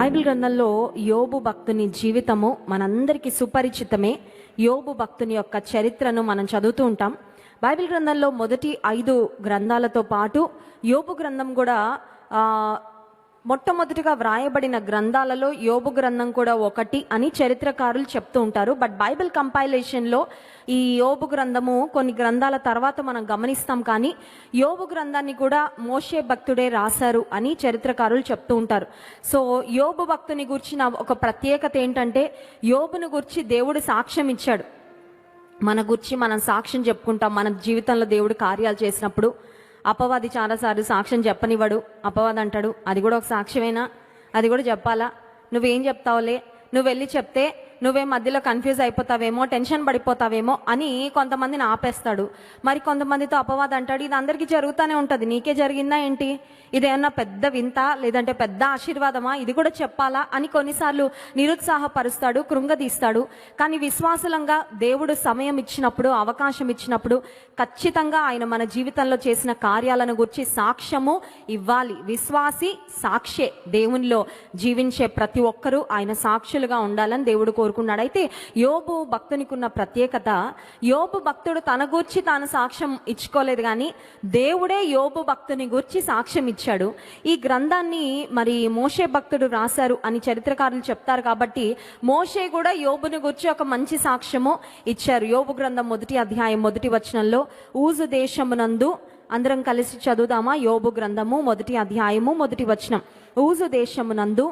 Bible గ్రంథంలో యోబు భక్తుని జీవితము మనందరికీ సుపరిచితమే. యోబు భక్తుని యొక్క చరిత్రను మనం చదువుతూ ఉంటాం. బైబిల్ గ్రంథంలో మొదటి 5 గ్రంథాలతో పాటు యోబు గ్రంథం కూడా మొట్టమొదటిగా వ్రాయబడిన గ్రంథాలలో యోబు గ్రంథం కూడా ఒకటి అని చరిత్రకారులు చెప్తూ ఉంటారు. బట్ బైబిల్ కంపైలేషన్లో ఈ యోబు గ్రంథము కొన్ని గ్రంథాల తర్వాత మనం గమనిస్తాం. కానీ యోబు గ్రంథాన్ని కూడా మోషే భక్తుడే రాశారు అని చరిత్రకారులు చెప్తూ ఉంటారు. సో యోబు భక్తుని గురించిన ఒక ప్రత్యేకత ఏంటంటే, యోబుని గురించి దేవుడు సాక్ష్యం ఇచ్చాడు. మన గురించి మనం సాక్ష్యం చెప్పుకుంటాం. మన జీవితంలో దేవుడు కార్యాలు చేసినప్పుడు అపవాది చాలాసార్లు సాక్ష్యం చెప్పనివ్వడు. అపవాది అంటాడు, అది కూడా ఒక సాక్ష్యమేనా, అది కూడా చెప్పాలా, నువ్వేం చెప్తావులే, నువ్వు వెళ్ళి చెప్తే నువ్వే మధ్యలో కన్ఫ్యూజ్ అయిపోతావేమో, టెన్షన్ పడిపోతావేమో అని కొంతమందిని ఆపేస్తాడు. మరి కొంతమందితో అపవాది అంటాడు, ఇది అందరికీ జరుగుతూనే ఉంటుంది, నీకే జరిగిందా ఏంటి, ఇదేమన్నా పెద్ద వింత లేదంటే పెద్ద ఆశీర్వాదమా, ఇది కూడా చెప్పాలా అని కొన్నిసార్లు నిరుత్సాహపరుస్తాడు, కృంగదీస్తాడు. కానీ విశ్వాసంగా దేవుడు సమయం ఇచ్చినప్పుడు, అవకాశం ఇచ్చినప్పుడు ఖచ్చితంగా ఆయన మన జీవితంలో చేసిన కార్యాలను గురించి సాక్ష్యము ఇవ్వాలి. విశ్వాసి సాక్షే. దేవునిలో జీవించే ప్రతి ఒక్కరూ ఆయన సాక్షులుగా ఉండాలని దేవుడు కోరుకున్నాడు. అయితే యోబు భక్తునికి ఉన్న ప్రత్యేకత, యోబు భక్తుడు తన గూర్చి తాను సాక్ష్యం ఇచ్చుకోలేదు, కానీ దేవుడే యోబు భక్తుని గూర్చి సాక్ష్యం ఇచ్చాడు. ఈ గ్రంథాన్ని మరి మోషే భక్తుడు రాశారు అని చరిత్రకారులు చెప్తారు. కాబట్టి మోషే కూడా యోబుని గూర్చి ఒక మంచి సాక్ష్యము ఇచ్చారు. యోబు గ్రంథం 1వ అధ్యాయం 1వ వచనంలో, ఊజు దేశమునందు, అందరం కలిసి చదువుదామా? యోబు గ్రంథము 1వ అధ్యాయము 1వ వచనం. ఊజు దేశమునందు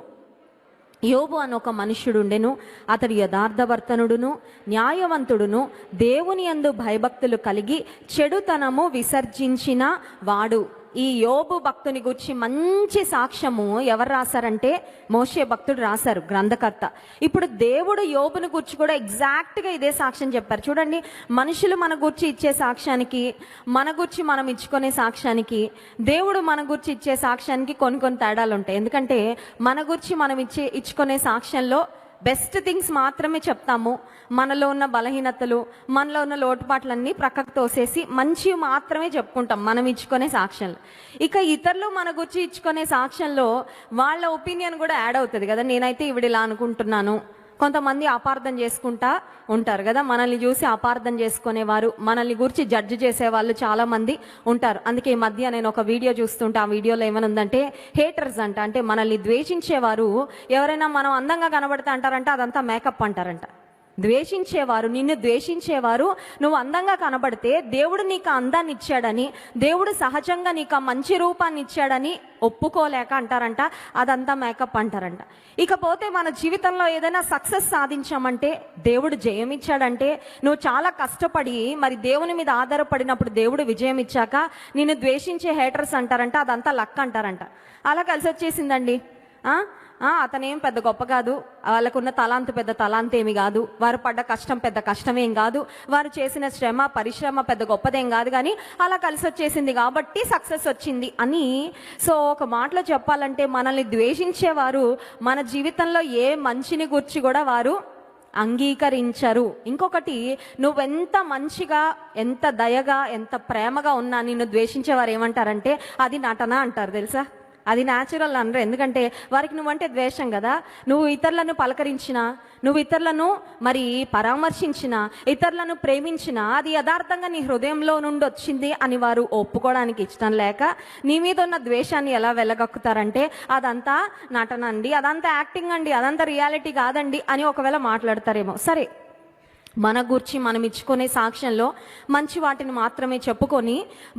యోబు అని ఒక మనుష్యుడు ఉండెను. అతడు యథార్థవర్తనుడును న్యాయవంతుడును దేవుని యందు భయభక్తులు కలిగి చెడుతనము విసర్జించిన వాడు. ఈ యోబు భక్తుని గురించి మంచి సాక్ష్యము ఎవరు రాశారంటే మోషే భక్తుడు రాశారు, గ్రంథకర్త. ఇప్పుడు దేవుడు యోబుని గురించి కూడా ఎగ్జాక్ట్గా ఇదే సాక్ష్యం చెప్పారు. చూడండి, మనుషులు మన గురించి ఇచ్చే సాక్ష్యానికి, మన గురించి మనం ఇచ్చుకునే సాక్ష్యానికి, దేవుడు మన గురించి ఇచ్చే సాక్ష్యానికి కొన్ని తేడాలు ఉంటాయి. ఎందుకంటే మన గురించి మనం ఇచ్చుకునే సాక్ష్యంలో బెస్ట్ థింగ్స్ మాత్రమే చెప్తాము. మనలో ఉన్న బలహీనతలు, మనలో ఉన్న లోటుపాట్లన్నీ ప్రక్కకు తోసేసి మంచి మాత్రమే చెప్పుకుంటాం మనం ఇచ్చుకునే సాక్ష్యంలో. ఇక ఇతరులు మన గురించి ఇచ్చుకునే సాక్ష్యంలో వాళ్ళ ఒపీనియన్ కూడా యాడ్ అవుతుంది కదా. నేనైతే ఇవిడ ఇలా అనుకుంటున్నాను. కొంతమంది అపార్థం చేసుకుంటా ఉంటారు కదా, మనల్ని చూసి అపార్థం చేసుకునేవారు, మనల్ని గురించి జడ్జి చేసేవాళ్ళు చాలామంది ఉంటారు. అందుకే ఈ మధ్య నేను ఒక వీడియో చూస్తుంటే, ఆ వీడియోలో ఏమనుందంటే హేటర్స్ అంట, అంటే మనల్ని ద్వేషించేవారు. ఎవరైనా మనం అందంగా కనబడతా అంటారంట, అదంతా మేకప్ అంటారంట. ద్వేషించేవారు, నిన్ను ద్వేషించేవారు నువ్వు అందంగా కనబడితే దేవుడు నీకు అందాన్ని ఇచ్చాడని, దేవుడు సహజంగా నీకు మంచి రూపాన్ని ఇచ్చాడని ఒప్పుకోలేక అంటారంట, అదంతా మేకప్ అంటారంట. ఇకపోతే మన జీవితంలో ఏదైనా సక్సెస్ సాధించామంటే, దేవుడు జయం ఇచ్చాడంటే, నువ్వు చాలా కష్టపడి మరి దేవుని మీద ఆధారపడినప్పుడు దేవుడు విజయం ఇచ్చాక నిన్ను ద్వేషించే హేటర్స్ అంటారంట, అదంతా లక్ అంటారంట. అలా కలిసి వచ్చేసిందండి. అతనేం పెద్ద గొప్ప కాదు, వాళ్ళకున్న తలాంతు పెద్ద తలాంత ఏమి కాదు, వారు పడ్డ కష్టం పెద్ద కష్టమేం కాదు, వారు చేసిన పరిశ్రమ పెద్ద గొప్పదేం కాదు, కానీ అలా కలిసి వచ్చేసింది కాబట్టి సక్సెస్ వచ్చింది అని. సో ఒక మాటలో చెప్పాలంటే, మనల్ని ద్వేషించేవారు మన జీవితంలో ఏ మంచిని గురించి కూడా వారు అంగీకరించరు. ఇంకొకటి, నువ్వెంత మంచిగా, ఎంత దయగా, ఎంత ప్రేమగా ఉన్నా నిన్ను ద్వేషించేవారు ఏమంటారంటే అది నటన అంటారు. తెలుసా, అది న్యాచురల్ అనరు. ఎందుకంటే వారికి నువ్వంటే ద్వేషం కదా. నువ్వు ఇతరులను పలకరించినా, నువ్వు ఇతరులను మరి పరామర్శించినా, ఇతరులను ప్రేమించినా అది యథార్థంగా నీ హృదయంలో నుండి వచ్చింది అని వారు ఒప్పుకోవడానికి ఇష్టం లేక నీ మీద ఉన్న ద్వేషాన్ని ఎలా వెళ్ళగక్కుతారంటే అదంతా నటన అండి, అదంతా యాక్టింగ్ అండి, అదంతా రియాలిటీ కాదండి అని ఒకవేళ మాట్లాడతారేమో. సరే, మన గురించి మనం ఇచ్చుకునే సాక్ష్యంలో మంచి వాటిని మాత్రమే చెప్పుకొని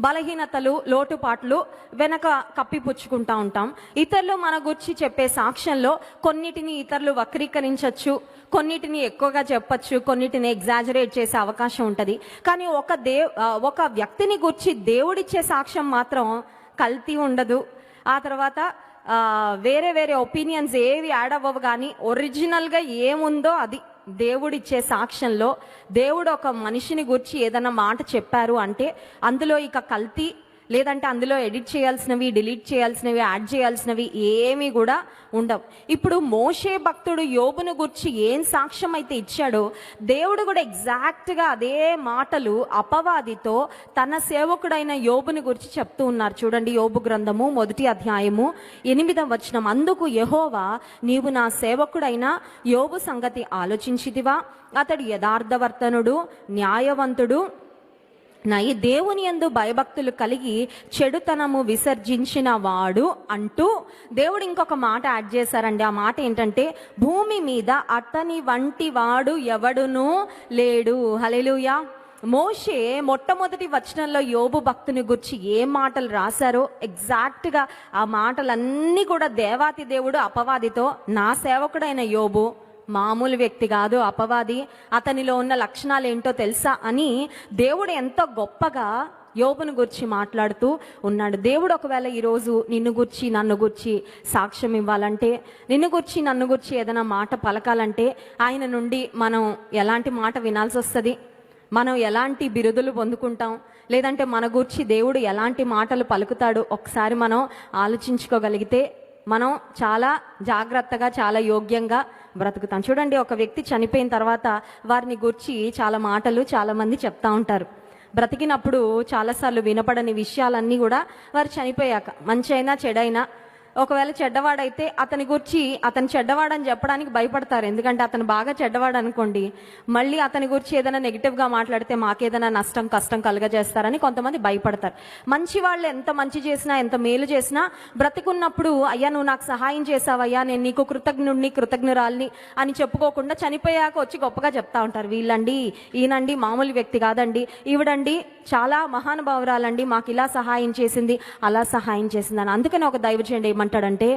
బలహీనతలు, లోటుపాట్లు వెనక కప్పిపుచ్చుకుంటూ ఉంటాం. ఇతరులు మన గురించి చెప్పే సాక్ష్యంలో కొన్నిటిని ఇతరులు వక్రీకరించవచ్చు, కొన్నిటిని ఎక్కువగా చెప్పచ్చు, కొన్నిటిని ఎగ్జాజరేట్ చేసే అవకాశం ఉంటుంది. కానీ ఒక వ్యక్తిని గురించి దేవుడిచ్చే సాక్ష్యం మాత్రం కల్తీ ఉండదు. ఆ తర్వాత వేరే ఒపీనియన్స్ ఏవి యాడ్ అవ్వవు, కానీ ఒరిజినల్గా ఏముందో అది దేవుడిచ్చే సాక్ష్యంలో. దేవుడు ఒక మనిషిని గురించి ఏదైనా మాట చెప్పారు అంటే అందులో ఇక కల్తీ లేదంటే అందులో ఎడిట్ చేయాల్సినవి, డిలీట్ చేయాల్సినవి, యాడ్ చేయాల్సినవి ఏమీ కూడా ఉండవు. ఇప్పుడు మోషే భక్తుడు యోబును గురించి ఏం సాక్ష్యం అయితే ఇచ్చాడో, దేవుడు కూడా ఎగ్జాక్ట్గా అదే మాటలు అపవాదితో తన సేవకుడైన యోబుని గురించి చెప్తూ ఉన్నారు. చూడండి, యోబు గ్రంథము 1వ అధ్యాయము 8వ వచనం. అందుకు యెహోవా, నీవు నా సేవకుడైన యోబు సంగతి ఆలోచించితివా? అతడు యథార్థవర్తనుడు, న్యాయవంతుడు, దేవుని యందు భయభక్తులు కలిగి చెడుతనము విసర్జించిన వాడు అంటూ దేవుడు ఇంకొక మాట యాడ్ చేశారండి. ఆ మాట ఏంటంటే, భూమి మీద అతని వంటి వాడు ఎవడునూ లేడు. హల్లెలూయా. మోషే మొట్టమొదటి వచనంలో యోబు భక్తుని గురించి ఏ మాటలు రాశారో ఎగ్జాక్ట్గా ఆ మాటలన్నీ కూడా దేవాతి దేవుడు అపవాదితో, నా సేవకుడైన యోబు మామూలు వ్యక్తి కాదు, అపవాది, అతనిలో ఉన్న లక్షణాలు ఏంటో తెలుసా అని దేవుడు ఎంతో గొప్పగా యోబును గురించి మాట్లాడుతూ ఉన్నాడు. దేవుడు ఒకవేళ ఈరోజు నిన్ను గురించి, నన్ను గురించి సాక్ష్యం ఇవ్వాలంటే, నిన్ను గురించి, నన్ను గురించి ఏదైనా మాట పలకాలంటే ఆయన నుండి మనం ఎలాంటి మాట వినాల్సి వస్తుంది? మనం ఎలాంటి బిరుదులు పొందుకుంటాం? లేదంటే మన గురించి దేవుడు ఎలాంటి మాటలు పలుకుతాడు? ఒకసారి మనం ఆలోచించుకోగలిగితే మనం చాలా జాగ్రత్తగా, చాలా యోగ్యంగా బ్రతుకుతాం. చూడండి, ఒక వ్యక్తి చనిపోయిన తర్వాత వారిని గురించి చాలా మాటలు చాలామంది చెప్తా ఉంటారు. బ్రతికినప్పుడు చాలాసార్లు వినపడని విషయాలన్నీ కూడా వారు చనిపోయాక, మంచి అయినా చెడైనా, ఒకవేళ చెడ్డవాడైతే అతని గురించి అతను చెడ్డవాడని చెప్పడానికి భయపడతారు. ఎందుకంటే అతను బాగా చెడ్డవాడు అనుకోండి, మళ్ళీ అతని గురించి ఏదైనా నెగిటివ్గా మాట్లాడితే మాకేదైనా నష్టం, కష్టం కలుగజేస్తారని కొంతమంది భయపడతారు. మంచి వాళ్ళు ఎంత మంచి చేసినా, ఎంత మేలు చేసినా బ్రతికున్నప్పుడు, అయ్యా నువ్వు నాకు సహాయం చేసావయ్యా, నేను నీకు కృతజ్ఞుడిని, కృతజ్ఞురాల్ని అని చెప్పుకోకుండా చనిపోయాక వచ్చి గొప్పగా చెప్తా ఉంటారు. వీళ్ళండి, ఈయనండి మామూలు వ్యక్తి కాదండి, ఈవిడండి చాలా మహానుభావురాలండి, మాకు ఇలా సహాయం చేసింది, అలా సహాయం చేసింది అని. అందుకని ఒక దైవజనుడు ఏమంటాడంటే,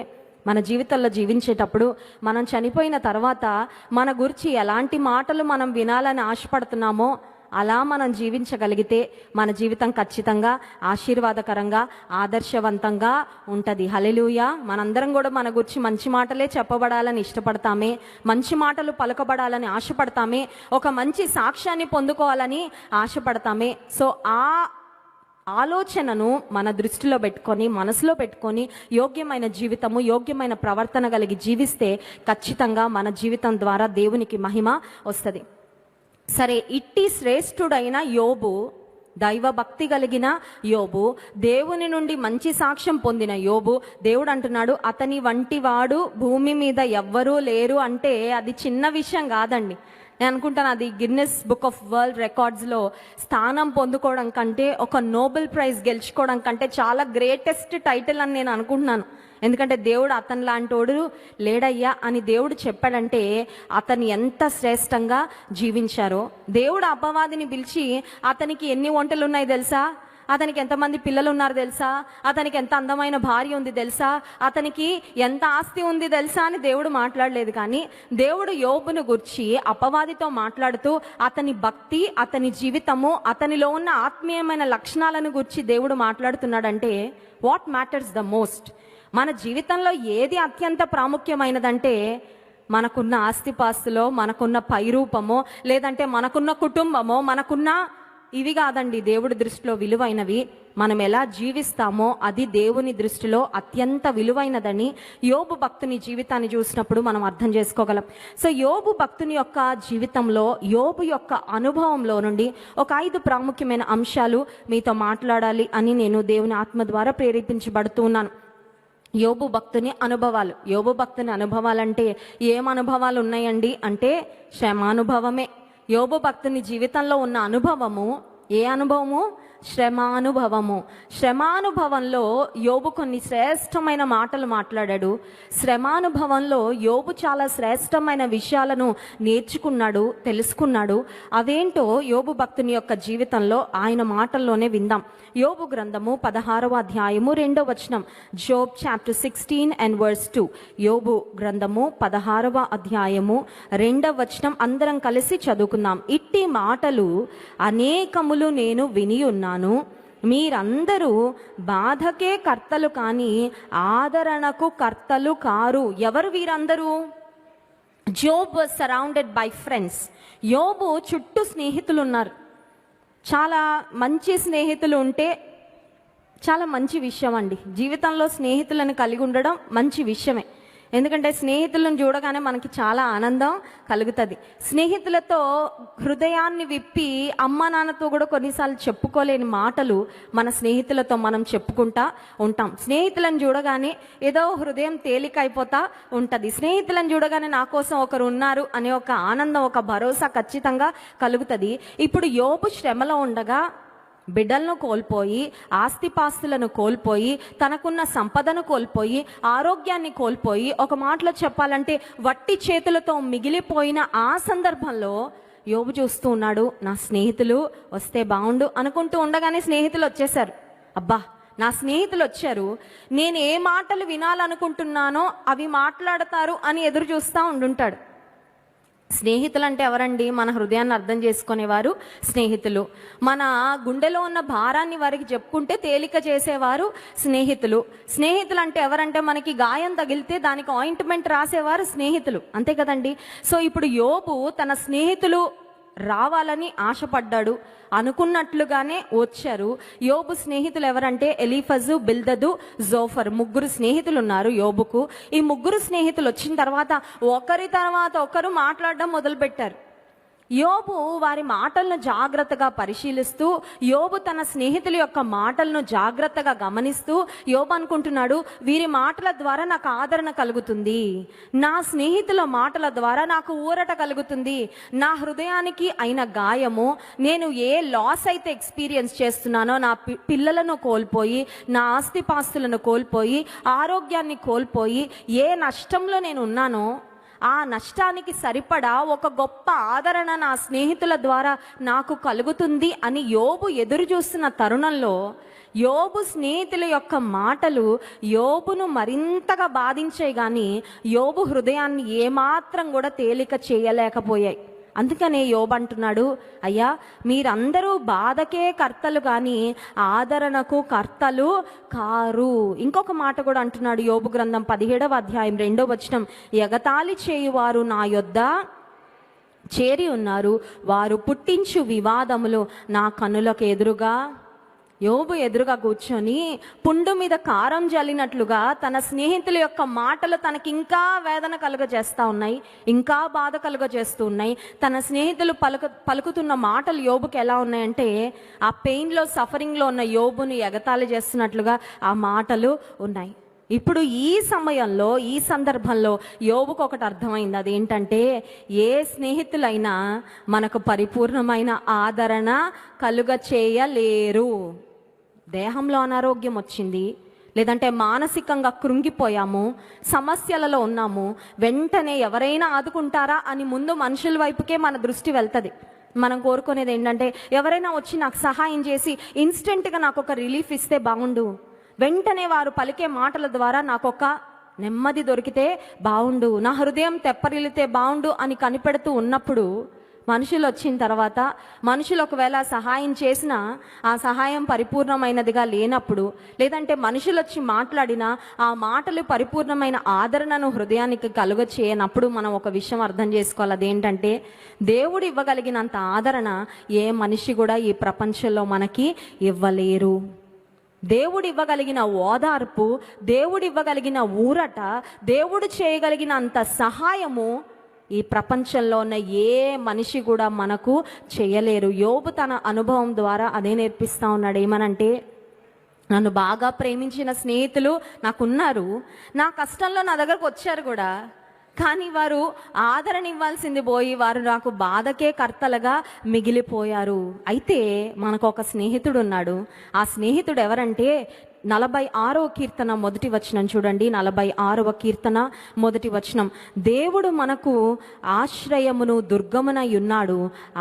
మన జీవితంలో జీవించేటప్పుడు మనం చనిపోయిన తర్వాత మన గురించి ఎలాంటి మాటలు మనం వినాలని ఆశపడుతున్నామో అలా మనం జీవించగలిగితే మన జీవితం ఖచ్చితంగా ఆశీర్వాదకరంగా, ఆదర్శవంతంగా ఉంటుంది. హల్లెలూయా. మనందరం కూడా మన గురించి మంచి మాటలే చెప్పబడాలని ఇష్టపడతామే, మంచి మాటలు పలకబడాలని ఆశపడతామే, ఒక మంచి సాక్ష్యాన్ని పొందుకోవాలని ఆశపడతామే. సో ఆ ఆలోచనను మన దృష్టిలో పెట్టుకొని, మనసులో పెట్టుకొని యోగ్యమైన జీవితము, యోగ్యమైన ప్రవర్తన కలిగి జీవిస్తే ఖచ్చితంగా మన జీవితం ద్వారా దేవునికి మహిమ వస్తుంది. సరే, ఇట్టి శ్రేష్ఠుడైన యోబు, దైవభక్తి కలిగిన యోబు, దేవుని నుండి మంచి సాక్ష్యం పొందిన యోబు, దేవుడు అంటున్నాడు అతని వంటి వాడు భూమి మీద ఎవ్వరూ లేరు అంటే అది చిన్న విషయం కాదండి. నేను అనుకుంటాను అది గిన్నెస్ బుక్ ఆఫ్ వరల్డ్ రికార్డ్స్లో స్థానం పొందుకోవడం కంటే, ఒక నోబెల్ ప్రైజ్ గెలుచుకోవడం కంటే చాలా గ్రేటెస్ట్ టైటిల్ అని నేను అనుకుంటున్నాను. ఎందుకంటే దేవుడు అతని లాంటోడు లేడయ్యా అని దేవుడు చెప్పాడంటే అతను ఎంత శ్రేష్టంగా జీవించారో. దేవుడు అపవాదిని పిలిచి, అతనికి ఎన్ని వంటలు ఉన్నాయి తెలుసా, అతనికి ఎంతమంది పిల్లలు ఉన్నారు తెలుసా, అతనికి ఎంత అందమైన భార్య ఉంది తెలుసా, అతనికి ఎంత ఆస్తి ఉంది తెలుసా అని దేవుడు మాట్లాడలేదు. కానీ దేవుడు యోబును గురించి అపవాదితో మాట్లాడుతూ అతని భక్తి, అతని జీవితము, అతనిలో ఉన్న ఆత్మీయమైన లక్షణాలను గురించి దేవుడు మాట్లాడుతున్నాడంటే వాట్ మ్యాటర్స్ ద మోస్ట్? మన జీవితంలో ఏది అత్యంత ప్రాముఖ్యమైనదంటే మనకున్న ఆస్తిపాస్తులో, మనకున్న పైరూపమో, లేదంటే మనకున్న కుటుంబమో, మనకున్న ఇవి కాదండి దేవుడి దృష్టిలో విలువైనవి. మనం ఎలా జీవిస్తామో అది దేవుని దృష్టిలో అత్యంత విలువైనదని యోబు భక్తుని జీవితాన్ని చూసినప్పుడు మనం అర్థం చేసుకోగలం. సో యోబు భక్తుని యొక్క జీవితంలో, యోబు యొక్క అనుభవంలో నుండి ఒక 5 ప్రాముఖ్యమైన అంశాలు మీతో మాట్లాడాలి అని నేను దేవుని ఆత్మ ద్వారా ప్రేరేపించబడుతూ ఉన్నాను. యోబు భక్తుని అనుభవాలు. యోబు భక్తుని అనుభవాలంటే ఏం అనుభవాలు ఉన్నాయండి అంటే శ్రమానుభవమే. యోబు భక్తుని జీవితంలో ఉన్న అనుభవము ఏ అనుభవము? శ్రమానుభవము. శ్రమానుభవంలో యోబు కొన్ని శ్రేష్టమైన మాటలు మాట్లాడాడు. శ్రమానుభవంలో యోబు చాలా శ్రేష్టమైన విషయాలను నేర్చుకున్నాడు, తెలుసుకున్నాడు. అవేంటో యోబు భక్తుని యొక్క జీవితంలో ఆయన మాటల్లోనే విందాం. యోబు గ్రంథము 16వ అధ్యాయము 2వ వచనం. Job chapter 16 and verse 2. యోబు గ్రంథము 16వ అధ్యాయము 2వ వచనం అందరం కలిసి చదువుకుందాం. ఇట్టి మాటలు అనేకములు నేను విని ఉన్నాను, మీరందరూ బాధకే కర్తలు కానీ ఆదరణకు కర్తలు కారు. ఎవరు వీరందరూ? Job was surrounded bye friends. యోబు చుట్టూ స్నేహితులు ఉన్నారు. చాలా మంచి స్నేహితులు ఉంటే చాలా మంచి విషయం అండి. జీవితంలో స్నేహితులను కలిగి ఉండడం మంచి విషయమే. ఎందుకంటే స్నేహితులను చూడగానే మనకి చాలా ఆనందం కలుగుతుంది. స్నేహితులతో హృదయాన్ని విప్పి అమ్మ నాన్నతో కూడా కొన్నిసార్లు చెప్పుకోలేని మాటలు మన స్నేహితులతో మనం చెప్పుకుంటా ఉంటాం. స్నేహితులను చూడగానే ఏదో హృదయం తేలిక అయిపోతా ఉంటుంది. స్నేహితులను చూడగానే నా కోసం ఒకరు ఉన్నారు అనే ఒక ఆనందం, ఒక భరోసా ఖచ్చితంగా కలుగుతుంది. ఇప్పుడు యోబు శ్రమలో ఉండగా బిడ్డలను కోల్పోయి, ఆస్తిపాస్తులను కోల్పోయి, తనకున్న సంపదను కోల్పోయి, ఆరోగ్యాన్ని కోల్పోయి, ఒక మాటలో చెప్పాలంటే వట్టి చేతులతో మిగిలిపోయిన ఆ సందర్భంలో యోబు చూస్తూ ఉన్నాడు, నా స్నేహితులు వస్తే బాగుండు అనుకుంటూ ఉండగానే స్నేహితులు వచ్చేశారు. అబ్బా, నా స్నేహితులు వచ్చారు, నేను ఏ మాటలు వినాలనుకుంటున్నానో అవి మాట్లాడతారు అని ఎదురు చూస్తూ ఉండుంటాడు. స్నేహితులు అంటే ఎవరండి? మన హృదయాన్ని అర్థం చేసుకునేవారు స్నేహితులు. మన గుండెలో ఉన్న భారాన్ని వారికి చెప్పుకుంటే తేలిక చేసేవారు స్నేహితులు. స్నేహితులు అంటే ఎవరంటే మనకి గాయం తగిలితే దానికి ఆయింట్మెంట్ రాసేవారు స్నేహితులు, అంతే కదండి. సో ఇప్పుడు యోబు తన స్నేహితులు రావాలని ఆశపడ్డాడు, అనుకున్నట్లుగానే వచ్చారు. యోబు స్నేహితులు ఎవరంటే ఎలీఫజు, బిల్దదు, జోఫర్, ముగ్గురు స్నేహితులు ఉన్నారు యోబుకు. ఈ ముగ్గురు స్నేహితులు వచ్చిన తర్వాత ఒకరి తర్వాత ఒకరు మాట్లాడడం మొదలుపెట్టారు. యోబు వారి మాటలను జాగ్రత్తగా పరిశీలిస్తూ, యోబు తన స్నేహితుల యొక్క మాటలను జాగ్రత్తగా గమనిస్తూ యోబు అనుకుంటున్నాడు, వీరి మాటల ద్వారా నాకు ఆదరణ కలుగుతుంది, నా స్నేహితుల మాటల ద్వారా నాకు ఊరట కలుగుతుంది, నా హృదయానికి అయిన గాయము, నేను ఏ లాస్ అయితే ఎక్స్పీరియన్స్ చేస్తున్నానో, నా పిల్లలను కోల్పోయి, నా ఆస్తిపాస్తులను కోల్పోయి, ఆరోగ్యాన్ని కోల్పోయి ఏ నష్టంలో నేను ఉన్నానో ఆ నష్టానికి సరిపడా ఒక గొప్ప ఆదరణ నా స్నేహితుల ద్వారా నాకు కలుగుతుంది అని యోబు ఎదురు చూస్తున్న తరుణంలో యోబు స్నేహితుల యొక్క మాటలు యోబును మరింతగా బాధించాయి, కానీ యోబు హృదయాన్ని ఏమాత్రం కూడా తేలిక చేయలేకపోయాయి. అందుకనే యోబు అంటున్నాడు, అయ్యా మీరందరూ బాధకే కర్తలు కానీ ఆదరణకు కర్తలు కారు. ఇంకొక మాట కూడా అంటున్నాడు యోబు గ్రంథం 17వ అధ్యాయం 2వ వచనం, ఎగతాళి చేయువారు నా యొద్ద చేరి ఉన్నారు, వారు పుట్టించు వివాదములు నా కన్నులకు ఎదురుగా. యోబు ఎదురుగా కూర్చొని పుండు మీద కారం జల్లినట్లుగా తన స్నేహితుల యొక్క మాటలు తనకి ఇంకా వేదన కలుగజేస్తూ ఉన్నాయి, ఇంకా బాధ కలుగజేస్తూ ఉన్నాయి. తన స్నేహితులు పలుకుతున్న మాటలు యోబుకి ఎలా ఉన్నాయంటే ఆ పెయిన్లో, సఫరింగ్లో ఉన్న యోబుని ఎగతాళి చేస్తున్నట్లుగా ఆ మాటలు ఉన్నాయి. ఇప్పుడు ఈ సమయంలో, ఈ సందర్భంలో యోబుకు ఒకటి అర్థమైంది. అదేంటంటే ఏ స్నేహితులైనా మనకు పరిపూర్ణమైన ఆదరణ కలుగ చేయలేరు. దేహంలో అనారోగ్యం వచ్చింది, లేదంటే మానసికంగా కృంగిపోయాము, సమస్యలలో ఉన్నాము, వెంటనే ఎవరైనా ఆదుకుంటారా అని ముందు మనుషుల వైపుకే మన దృష్టి వెళ్తుంది. మనం కోరుకునేది ఏంటంటే ఎవరైనా వచ్చి నాకు సహాయం చేసి ఇన్స్టెంట్గా నాకు ఒక రిలీఫ్ ఇస్తే బాగుండు, వెంటనే వారు పలికే మాటల ద్వారా నాకు ఒక నెమ్మది దొరికితే బాగుండు, నా హృదయం తెప్పరిల్లితే బాగుండు అని కనిపెడుతూ ఉన్నప్పుడు మనుషులు వచ్చిన తర్వాత, మనుషులు ఒకవేళ సహాయం చేసినా ఆ సహాయం పరిపూర్ణమైనదిగా లేనప్పుడు, లేదంటే మనుషులు వచ్చి మాట్లాడినా ఆ మాటలు పరిపూర్ణమైన ఆదరణను హృదయానికి కలుగ చేయనప్పుడు మనం ఒక విషయం అర్థం చేసుకోవాలి. అదేంటంటే దేవుడు ఇవ్వగలిగినంత ఆదరణ ఏ మనిషి కూడా ఈ ప్రపంచంలో మనకి ఇవ్వలేరు. దేవుడు ఇవ్వగలిగిన ఓదార్పు, దేవుడు ఇవ్వగలిగిన ఊరట, దేవుడు చేయగలిగినంత సహాయము ఈ ప్రపంచంలో ఉన్న ఏ మనిషి కూడా మనకు చేయలేరు. యోబు తన అనుభవం ద్వారా అదే నేర్పిస్తూ ఉన్నాడు. ఏమనంటే, నన్ను బాగా ప్రేమించిన స్నేహితులు నాకున్నారు, నా కష్టంలో నా దగ్గరకు వచ్చారు కూడా, కానీ వారు ఆదరణ ఇవ్వాల్సింది పోయి వారు నాకు బాధకే కర్తలుగా మిగిలిపోయారు. అయితే మనకు ఒక స్నేహితుడు ఉన్నాడు. ఆ స్నేహితుడు ఎవరంటే 46వ కీర్తన 1వ వచనం చూడండి. 46వ కీర్తన 1వ వచనం, దేవుడు మనకు ఆశ్రయమును దుర్గమునై ఉన్నాడు,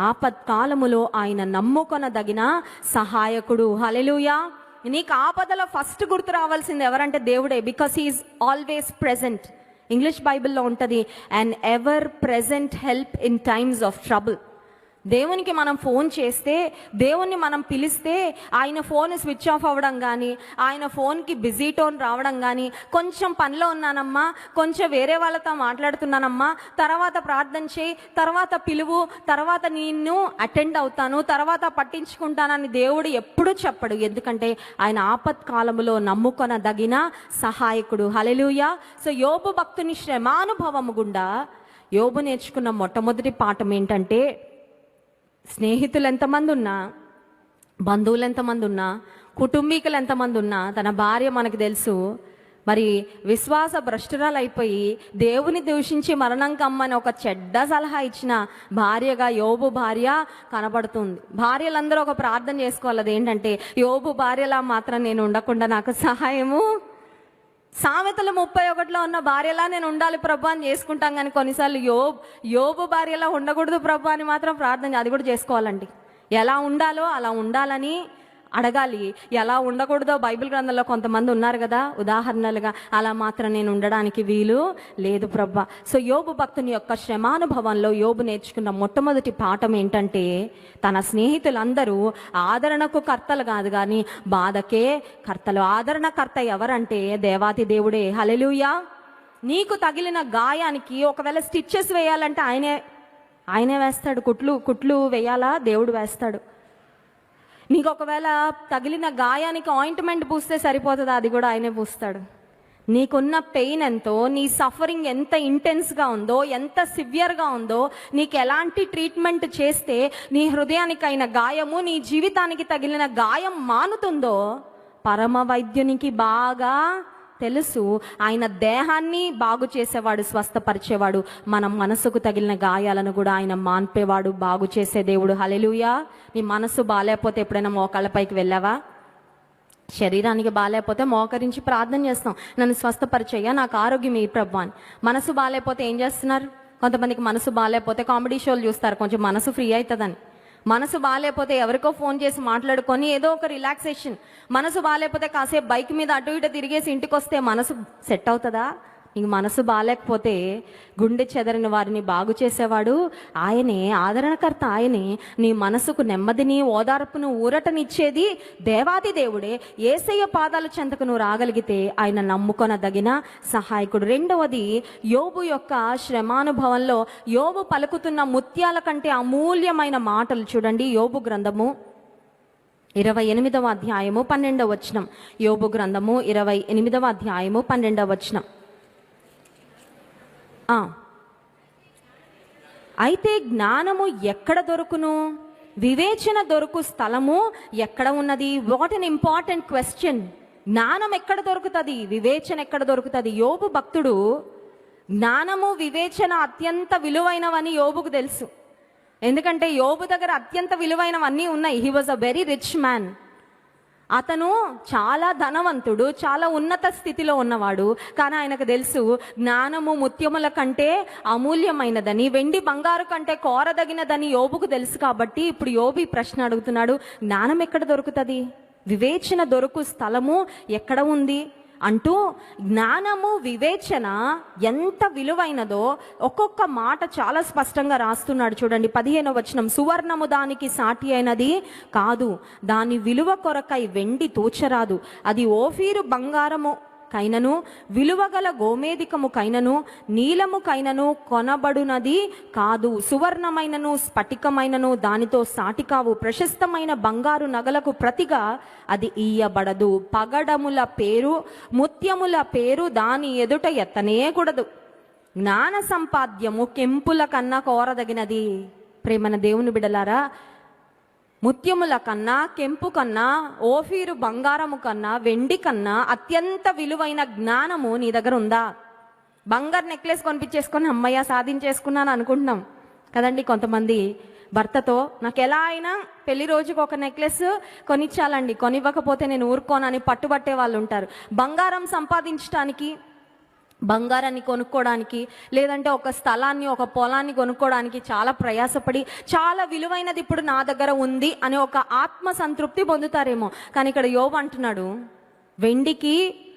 ఆపత్కాలములో ఆయన నమ్ముకొనదగిన సహాయకుడు. హల్లెలూయా. నీకు ఆపదలో ఫస్ట్ గుర్తు రావాల్సింది ఎవరంటే దేవుడే. Because he is always present. English బైబిల్లో ఉంటుంది, and ever present help in times of trouble. దేవునికి మనం ఫోన్ చేస్తే, దేవుణ్ణి మనం పిలిస్తే ఆయన ఫోన్ స్విచ్ ఆఫ్ అవ్వడం కానీ, ఆయన ఫోన్కి బిజీ టోన్ రావడం కానీ, కొంచెం పనిలో ఉన్నానమ్మా, కొంచెం వేరే వాళ్ళతో మాట్లాడుతున్నానమ్మా, తర్వాత ప్రార్థన చేయి, తర్వాత పిలువు, తర్వాత నిన్ను అటెండ్ అవుతాను, తర్వాత పట్టించుకుంటానని దేవుడు ఎప్పుడూ చెప్పడు. ఎందుకంటే ఆయన ఆపత్కాలములో నమ్ముకొనదగిన సహాయకుడు. హల్లెలూయా. సో యోబు భక్తుని శ్రమానుభవము గుండా యోబు నేర్చుకున్న మొట్టమొదటి పాఠం ఏంటంటే, స్నేహితులు ఎంతమంది ఉన్నా, బంధువులు ఎంతమంది ఉన్నా, కుటుంబీకులు ఎంతమంది ఉన్నా, తన భార్య మనకు తెలుసు మరి విశ్వాస భ్రష్టురాలు అయిపోయి దేవుని దూషించి మరణం కమ్మని ఒక చెడ్డ సలహా ఇచ్చిన భార్యగా యోబు భార్య కనబడుతుంది. భార్యలందరూ ఒక ప్రార్థన చేసుకోవాలి. అదేంటంటే, యోబు భార్యలా మాత్రం నేను ఉండకుండా నాకు సహాయము. సామెతలు 31లో ఉన్న భార్యలా నేను ఉండాలి ప్రభు అని చేసుకుంటాం, కానీ కొన్నిసార్లు యోబు భార్యలా ఉండకూడదు ప్రభు అని మాత్రం ప్రార్థన అది కూడా చేసుకోవాలండి. ఎలా ఉండాలో అలా ఉండాలని అడగాలి. ఎలా ఉండకూడదో బైబిల్ గ్రంథంలో కొంతమంది ఉన్నారు కదా, ఉదాహరణలుగా. అలా మాత్రం నేను ఉండడానికి వీలు లేదు ప్రభా. సో యోబు భక్తుని యొక్క శ్రమానుభవంలో యోబు నేర్చుకున్న మొట్టమొదటి పాఠం ఏంటంటే, తన స్నేహితులందరూ ఆదరణకు కర్తలు కాదు కానీ బాధకే కర్తలు. ఆదరణకర్త ఎవరంటే దేవాతి దేవుడే. హల్లెలూయా. నీకు తగిలిన గాయానికి ఒకవేళ స్టిచ్చెస్ వేయాలంటే ఆయనే వేస్తాడు. కుట్లు వేయాలా, దేవుడు వేస్తాడు. నీకు ఒకవేళ తగిలిన గాయానికి ఆయింట్మెంట్ పూస్తే సరిపోతుందా, అది కూడా ఆయనే పూస్తాడు. నీకున్న పెయిన్ ఎంతో, నీ సఫరింగ్ ఎంత ఇంటెన్స్గా ఉందో, ఎంత సివియర్గా ఉందో, నీకు ఎలాంటి ట్రీట్మెంట్ చేస్తే నీ హృదయానికైన గాయము, నీ జీవితానికి తగిలిన గాయం మానుతుందో పరమ వైద్యునికి బాగా తెలుసు. ఆయన దేహాన్ని బాగు చేసేవాడు, స్వస్థపరిచేవాడు. మన మనసుకు తగిలిన గాయాలను కూడా ఆయన మాన్పేవాడు, బాగు చేసే దేవుడు. హల్లెలూయా. నీ మనసు బాగాలేకపోతే ఎప్పుడైనా మోకాళ్ళపైకి వెళ్ళావా? శరీరానికి బాగాలేకపోతే మోకరించి ప్రార్థన చేస్తాం, నన్ను స్వస్థపరిచేయ్యా, నాకు ఆరోగ్యం ఈ ప్రభు అని. మనసు బాగాలేకపోతే ఏం చేస్తున్నారు? కొంతమందికి మనసు బాగాలేకపోతే కామెడీ షోలు చూస్తారు, కొంచెం మనసు ఫ్రీ అవుతుందని. మనసు బాగాలేకపోతే ఎవరికో ఫోన్ చేసి మాట్లాడుకొని ఏదో ఒక రిలాక్సేషన్. మనసు బాగాలేకపోతే కాసేపు బైక్ మీద అటు ఇటు తిరిగేసి ఇంటికి వస్తే మనసు సెట్ అవుతుందా? నీకు మనసు బాగాలేకపోతే గుండె చెదరిన వారిని బాగు చేసేవాడు ఆయనే, ఆదరణకర్త ఆయనే. నీ మనసుకు నెమ్మదిని, ఓదార్పును, ఊరటనిచ్చేది దేవాది దేవుడే. యేసయ్య పాదాల చెంతకు నువ్వు రాగలిగితే ఆయన నమ్ముకొనదగిన సహాయకుడు. రెండవది, యోబు యొక్క శ్రమానుభవంలో యోబు పలుకుతున్న ముత్యాల కంటే అమూల్యమైన మాటలు చూడండి. యోబు గ్రంథము 28వ అధ్యాయము 12వ వచనం. యోబు గ్రంథము 28వ అధ్యాయము 12వ వచనం. అయితే జ్ఞానము ఎక్కడ దొరుకును? వివేచన దొరుకు స్థలము ఎక్కడ ఉన్నది? What an important question. జ్ఞానం ఎక్కడ దొరుకుతుంది? వివేచన ఎక్కడ దొరుకుతుంది? యోబు భక్తుడు జ్ఞానము, వివేచన అత్యంత విలువైనవని యోబుకు తెలుసు. ఎందుకంటే యోబు దగ్గర అత్యంత విలువైనవన్నీ ఉన్నాయి. He was a very rich man. అతను చాలా ధనవంతుడు, చాలా ఉన్నత స్థితిలో ఉన్నవాడు. కానీ ఆయనకు తెలుసు జ్ఞానము ముత్యముల కంటే అమూల్యమైనదని, వెండి బంగారు కంటే కోరదగినదని యోబుకు తెలుసు. కాబట్టి ఇప్పుడు యోబు ప్రశ్న అడుగుతున్నాడు, జ్ఞానం ఎక్కడ దొరుకుతుంది? వివేచన దొరుకు స్థలము ఎక్కడ ఉంది అంటూ జ్ఞానము, వివేచన ఎంత విలువైనదో ఒక్కొక్క మాట చాలా స్పష్టంగా రాస్తున్నాడు. చూడండి 15వ వచనం. సువర్ణము దానికి సాటి అయినది కాదు, దాని విలువ కొరకై వెండి తోచరాదు. అది ఓఫీరు బంగారము కైనను, విలువగల గోమేధికము కైనను, నీలము కైనను కొనబడునది కాదు. సువర్ణమైనను స్ఫటికమైనను దానితో సాటి కావు. ప్రశస్తమైన బంగారు నగలకు ప్రతిగా అది ఇయ్యబడదు. పగడముల పేరు, ముత్యముల పేరు దాని ఎదుట ఎత్తనే కూడదు. జ్ఞాన సంపాద్యము కెంపుల కన్నా కోరదగినది. ప్రేమన దేవుని బిడలారా, ముత్యముల కన్నా, కెంపు కన్నా, ఓఫీరు బంగారము కన్నా, వెండి కన్నా అత్యంత విలువైన జ్ఞానము నీ దగ్గర ఉందా? బంగారు నెక్లెస్ కొనిపించేసుకొని అమ్మయ్య సాధించేసుకున్నాను అనుకుంటున్నాం కదండి. కొంతమంది భర్తతో నాకు ఎలా అయినా పెళ్లి రోజుకు ఒక నెక్లెస్ కొనిచ్చాలండి, కొనివ్వకపోతే నేను ఊరుకోనని పట్టుబట్టే వాళ్ళు ఉంటారు. బంగారం సంపాదించడానికి, బంగారాన్ని కొనుక్కోవడానికి, లేదంటే ఒక స్థలాన్ని, ఒక పొలాన్ని కొనుక్కోవడానికి చాలా ప్రయాసపడి చాలా విలువైనది ఇప్పుడు నా దగ్గర ఉంది అని ఒక ఆత్మ సంతృప్తి పొందుతారేమో. కానీ ఇక్కడ యోబు అంటున్నాడు, వెండికి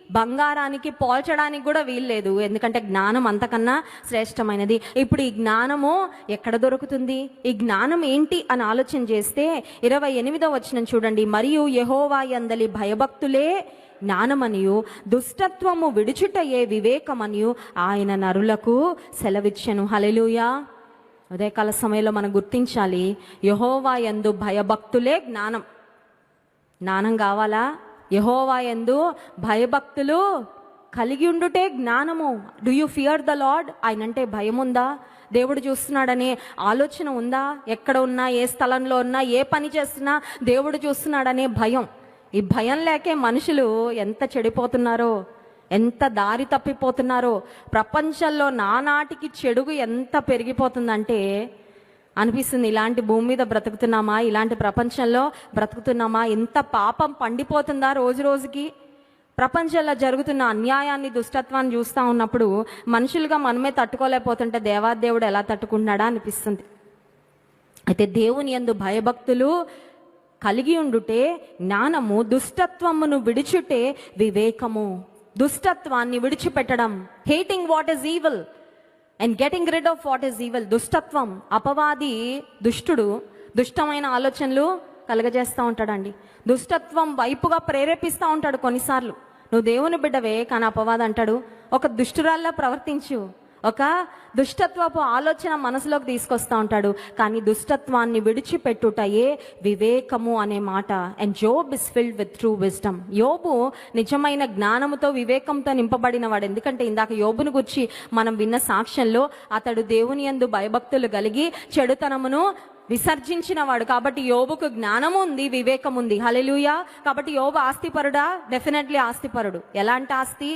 బంగారానికి పోల్చడానికి కూడా వీల్లేదు, ఎందుకంటే జ్ఞానం అంతకన్నా శ్రేష్టమైనది. ఇప్పుడు ఈ జ్ఞానము ఎక్కడ దొరుకుతుంది? ఈ జ్ఞానం ఏంటి అని ఆలోచన చేస్తే 28వ వచనం చూడండి. మరియు యెహోవా యందలి భయభక్తులే జ్ఞానమనియు దుష్టత్వము విడుచుటయే వివేకమనియు ఆయన నరులకు సెలవిచ్చెను. హల్లెలూయా. ఉదయకాల సమయంలో మనం గుర్తించాలి, యెహోవా యందు భయభక్తులే జ్ఞానం. జ్ఞానం కావాలా? యెహోవా యందు భయభక్తులు కలిగి ఉండుటే జ్ఞానము. Do you fear the lord? ఆయనంటే భయం ఉందా? దేవుడు చూస్తున్నాడనే ఆలోచన ఉందా? ఎక్కడ ఉన్నా, ఏ స్థలంలో ఉన్నా, ఏ పని చేస్తున్నా దేవుడు చూస్తున్నాడనే భయం. ఈ భయం లేకే మనుషులు ఎంత చెడిపోతున్నారో, ఎంత దారి తప్పిపోతున్నారో. ప్రపంచంలో నానాటికి చెడుగు ఎంత పెరిగిపోతుందంటే అనిపిస్తుంది, ఇలాంటి భూమి మీద బ్రతుకుతున్నామా? ఇలాంటి ప్రపంచంలో బ్రతుకుతున్నామా? ఎంత పాపం పండిపోతుందా రోజు రోజుకి. ప్రపంచంలో జరుగుతున్న అన్యాయాన్ని, దుష్టత్వాన్ని చూస్తూ ఉన్నప్పుడు మనుషులుగా మనమే తట్టుకోలేకపోతుంటే దేవాదేవుడు ఎలా తట్టుకుంటున్నాడా అనిపిస్తుంది. అయితే దేవుని యందు భయభక్తులు కలిగి ఉండుటే జ్ఞానము, దుష్టత్వమును విడిచుటే వివేకము. దుష్టత్వాన్ని విడిచిపెట్టడం, hating what is evil and getting rid of what is evil. దుష్టత్వం, అపవాది, దుష్టుడు దుష్టమైన ఆలోచనలు కలగజేస్తూ ఉంటాడండి. దుష్టత్వం వైపుగా ప్రేరేపిస్తూ ఉంటాడు. కొన్నిసార్లు నువ్వు దేవుని బిడ్డవే, కానీ అపవాది అంటాడు ఒక దుష్టురాల్లా ప్రవర్తించు, ఒక దుష్టత్వపు ఆలోచన మనసులోకి తీసుకొస్తూ ఉంటాడు. కానీ దుష్టత్వాన్ని విడిచిపెట్టుటయే వివేకము అనే మాట. And Job is filled with true wisdom. యోబు నిజమైన జ్ఞానముతో, వివేకంతో నింపబడిన వాడు. ఎందుకంటే ఇందాక యోబును గురించి మనం విన్న సాక్ష్యంలో అతడు దేవుని యందు భయభక్తులు కలిగి చెడుతనమును విసర్జించిన వాడు. కాబట్టి యోబుకు జ్ఞానము ఉంది, వివేకం ఉంది. హల్లెలూయా. కాబట్టి యోబు ఆస్తిపరుడా? డెఫినెట్లీ ఆస్తిపరుడు. ఎలాంటి ఆస్తి?